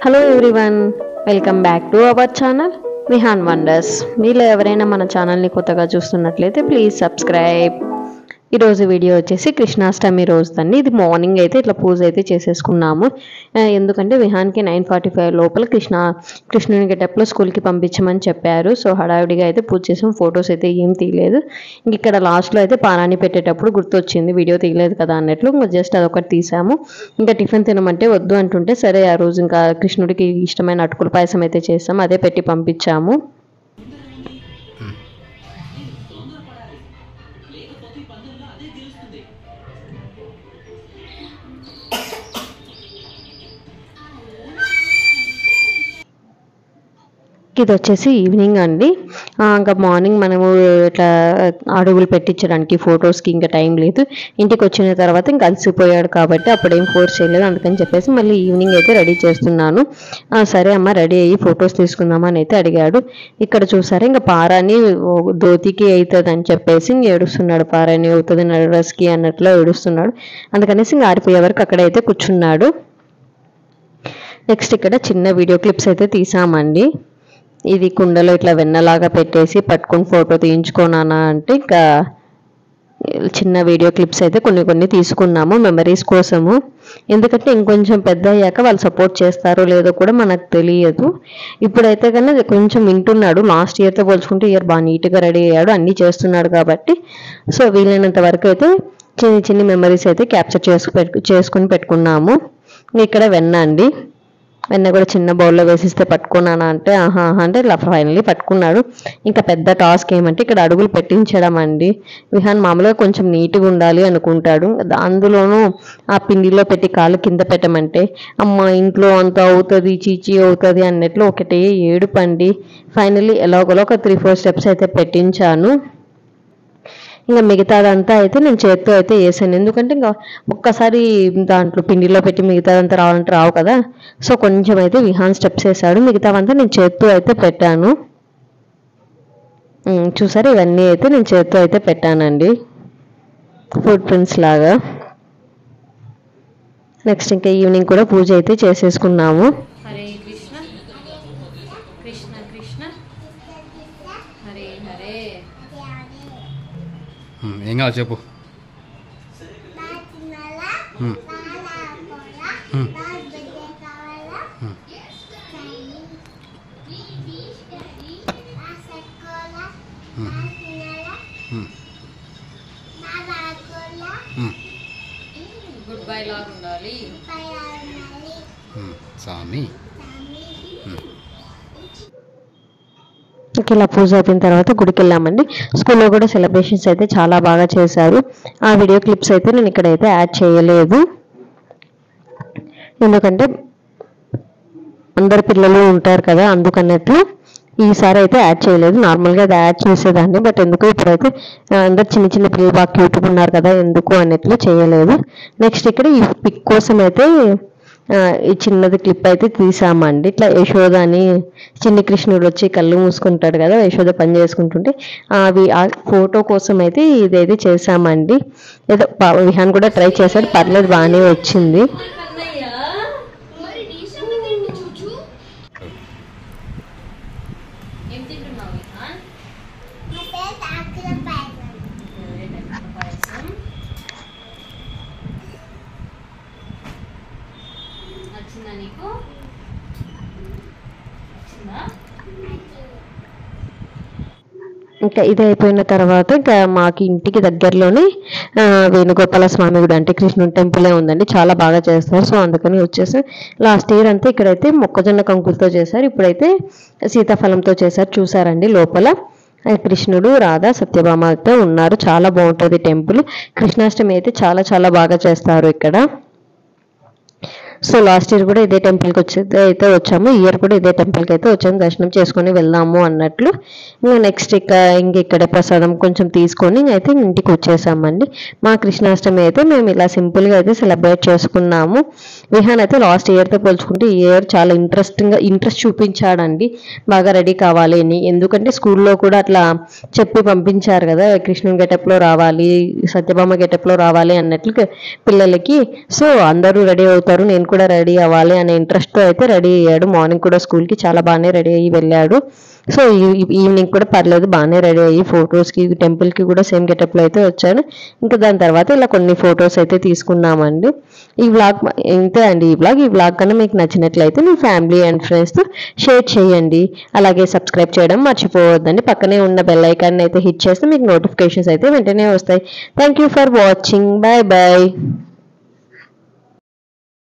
Hello everyone, welcome back to our channel Vihan wonders. మీలో ఎవరైనా మన ఛానల్ని కొత్తగా చూస్తున్నట్లయితే ప్లీజ్ సబ్స్క్రైబ్. ఈరోజు వీడియో వచ్చేసి కృష్ణాష్టమి రోజుదండి. ఇది మార్నింగ్ అయితే ఇట్లా పూజ అయితే చేసేసుకున్నాము. ఎందుకంటే విహాన్కి 9:45 లోపల కృష్ణుని గెటప్లో స్కూల్కి పంపించమని చెప్పారు. సో హడావిడిగా అయితే పూజ చేసాం. ఫొటోస్ అయితే ఏం తీయలేదు. ఇంక ఇక్కడ లాస్ట్లో అయితే పారాణి పెట్టేటప్పుడు గుర్తొచ్చింది వీడియో తీయలేదు కదా అన్నట్లు జస్ట్ అదొకటి తీసాము. ఇంకా టిఫిన్ తినమంటే వద్దు అంటుంటే సరే ఆ రోజు ఇంకా కృష్ణుడికి ఇష్టమైన అటుకుల పాయసం అయితే చేసాము. అదే పెట్టి పంపించాము. ఇది వచ్చేసి ఈవినింగ్ అండి. ఇంకా మార్నింగ్ మనము ఇట్లా అడుగులు పెట్టించడానికి ఫొటోస్కి ఇంకా టైం లేదు. ఇంటికి వచ్చిన తర్వాత ఇంకా అలసిపోయాడు కాబట్టి అప్పుడేం ఫోర్స్ చేయలేదు. అందుకని చెప్పేసి మళ్ళీ ఈవినింగ్ అయితే రెడీ చేస్తున్నాను. సరే అమ్మ రెడీ అయ్యి ఫొటోస్ తీసుకుందామని అయితే అడిగాడు. ఇక్కడ చూసారా ఇంకా పారాని ధోతికి అవుతుంది అని చెప్పేసి ఏడుస్తున్నాడు. పారాని అవుతుంది డ్రెస్కి అన్నట్లు ఏడుస్తున్నాడు. అందుకనేసి ఇంకా ఆరిపోయే వరకు అక్కడైతే కూర్చున్నాడు. నెక్స్ట్ ఇక్కడ చిన్న వీడియో క్లిప్స్ అయితే తీసామండి. ఇది కుండలో ఇట్లా వెన్నలాగా పెట్టేసి పట్టుకొని ఫోటో తీయించుకోనా అంటే ఇంకా చిన్న వీడియో క్లిప్స్ అయితే కొన్ని తీసుకున్నాము మెమరీస్ కోసము. ఎందుకంటే ఇంకొంచెం పెద్ద అయ్యాక వాళ్ళు సపోర్ట్ చేస్తారో లేదో కూడా మనకు తెలియదు. ఇప్పుడైతే కన్నా కొంచెం వింటున్నాడు. లాస్ట్ ఇయర్తో పోల్చుకుంటే ఇయర్ బాగా నీట్గా రెడీ అయ్యాడు, అన్నీ చేస్తున్నాడు కాబట్టి. సో వీలైనంత వరకు అయితే చిన్న మెమరీస్ అయితే క్యాప్చర్ చేసుకొని పెట్టుకున్నాము. ఇక్కడ వెన్న అండి. వెన్న కూడా చిన్న బౌల్లో వేసిస్తే పట్టుకున్నానా అంటే అంటే ఇలా ఫైనల్లీ పట్టుకున్నాడు. ఇంకా పెద్ద టాస్క్ ఏమంటే ఇక్కడ అడుగులు పెట్టించడం అండి. విహాన్ మామూలుగా కొంచెం నీట్గా ఉండాలి అనుకుంటాడు. అందులోనూ ఆ పిండిలో పెట్టి కాళ్ళు కింద పెట్టమంటే అమ్మ ఇంట్లో అంతా అవుతుంది చీచీ అవుతుంది అన్నట్లు ఒకటే ఏడుపండి. ఫైనల్లీ ఎలాగోలా ఒక 3-4 స్టెప్స్ అయితే పెట్టించాను. ఇంకా మిగతాదంతా అయితే నేను చేత్తో అయితే వేసాను. ఎందుకంటే ఇంకా ఒక్కసారి దాంట్లో పిండిలో పెట్టి మిగతాదంతా రావాలంటే రావు కదా. సో కొంచెం అయితే విహాన్ స్టెప్స్ వేసాడు. మిగతావంతా నేను చేత్తో అయితే పెట్టాను. చూసారు ఇవన్నీ అయితే నేను చేత్తో అయితే పెట్టానండి, ఫుట్ ప్రింట్స్ లాగా. నెక్స్ట్ ఇంకా ఈవినింగ్ కూడా పూజ అయితే చేసేసుకున్నాము. హరే కృష్ణ కృష్ణ కృష్ణ హరే హరే. ఏం కావాలి చెప్పు. గుడ్ బై లాగా ఉండాలి స్వామి. ఇలా పూజ అయిపోయిన తర్వాత గుడికి వెళ్ళామండి. స్కూల్లో కూడా సెలబ్రేషన్స్ అయితే చాలా బాగా చేశారు. ఆ వీడియో క్లిప్స్ అయితే నేను ఇక్కడైతే యాడ్ చేయలేదు. ఎందుకంటే అందరు పిల్లలు ఉంటారు కదా అందుకన్నట్లు ఈసారి అయితే యాడ్ చేయలేదు. నార్మల్గా అది యాడ్ చేసేదాన్ని, బట్ ఎందుకు ఇప్పుడైతే అందరు చిన్న పిల్లలు బాగా క్యూట్గా ఉన్నారు కదా ఎందుకు అన్నట్లు చేయలేదు. నెక్స్ట్ ఇక్కడ ఈ పిక్ కోసం అయితే ఈ చిన్నది క్లిప్ అయితే తీసామండి. ఇట్లా యశోద అని చిన్ని కృష్ణుడు వచ్చి కళ్ళు మూసుకుంటాడు కదా, యశోద పని చేసుకుంటుంటే ఆ ఫోటో కోసం అయితే ఇదైతే చేసామండి. ఏదో విహాన్ కూడా ట్రై చేశాడు, పర్లేదు బాగానే వచ్చింది. ఏం తింటున్నావు విహాన్? పాయసం నచ్చిందా నీకు? నచ్చిందా? ఇంకా ఇది అయిపోయిన తర్వాత ఇంకా మాకు ఇంటికి దగ్గరలోనే వేణుగోపాల స్వామి గుడి అంటే కృష్ణుడి టెంపులే ఉందండి. చాలా బాగా చేస్తారు. సో అందుకని వచ్చేసి లాస్ట్ ఇయర్ అంతా ఇక్కడైతే మొక్కజొన్న కంకులతో చేశారు, ఇప్పుడైతే సీతాఫలంతో చేశారు. చూసారండి లోపల కృష్ణుడు రాధా సత్యభామతో ఉన్నారు. చాలా బాగుంటుంది టెంపుల్. కృష్ణాష్టమి అయితే చాలా బాగా చేస్తారు ఇక్కడ. సో లాస్ట్ ఇయర్ కూడా ఇదే టెంపుల్కి అయితే వచ్చాము, ఇయర్ కూడా ఇదే టెంపుల్కి అయితే వచ్చాము, దర్శనం చేసుకొని వెళ్దాము అన్నట్లు. ఇంకా నెక్స్ట్ ఇక్కడే ప్రసాదం కొంచెం తీసుకొని అయితే ఇంటికి వచ్చేసామండి. మా కృష్ణాష్టమి అయితే మేము ఇలా సింపుల్గా అయితే సెలబ్రేట్ చేసుకున్నాము. విహాన్ అయితే లాస్ట్ ఇయర్తో పోల్చుకుంటే ఈ ఇయర్ చాలా ఇంట్రెస్ట్ చూపించాడండి, బాగా రెడీ కావాలి అని. ఎందుకంటే స్కూల్లో కూడా అట్లా చెప్పి పంపించారు కదా, కృష్ణుని గెటప్లో రావాలి, సత్యభామ గెటప్లో రావాలి అన్నట్లు పిల్లలకి. సో అందరూ రెడీ అవుతారు, నేను కూడా రెడీ అవ్వాలి అనే ఇంట్రెస్ట్తో అయితే రెడీ అయ్యాడు. మార్నింగ్ కూడా స్కూల్కి చాలా బాగానే రెడీ అయ్యి వెళ్ళాడు. సో ఈవినింగ్ కూడా పర్లేదు బాగానే రెడీ అయ్యి ఫొటోస్కి టెంపుల్కి కూడా సేమ్ గెటప్లో అయితే వచ్చాను. ఇంకా దాని తర్వాత ఇలా కొన్ని ఫొటోస్ అయితే తీసుకున్నామండి. ఈ వ్లాగ్ ఇంతే అండి. ఈ వ్లాగ్ కన్నా మీకు నచ్చినట్లయితే మీ ఫ్యామిలీ అండ్ ఫ్రెండ్స్తో షేర్ చేయండి. అలాగే సబ్స్క్రైబ్ చేయడం మర్చిపోవద్దండి. పక్కనే ఉన్న బెల్ ఐకాన్ అయితే హిట్ చేస్తే మీకు నోటిఫికేషన్స్ అయితే వెంటనే వస్తాయి. Thank you for watching. Bye bye.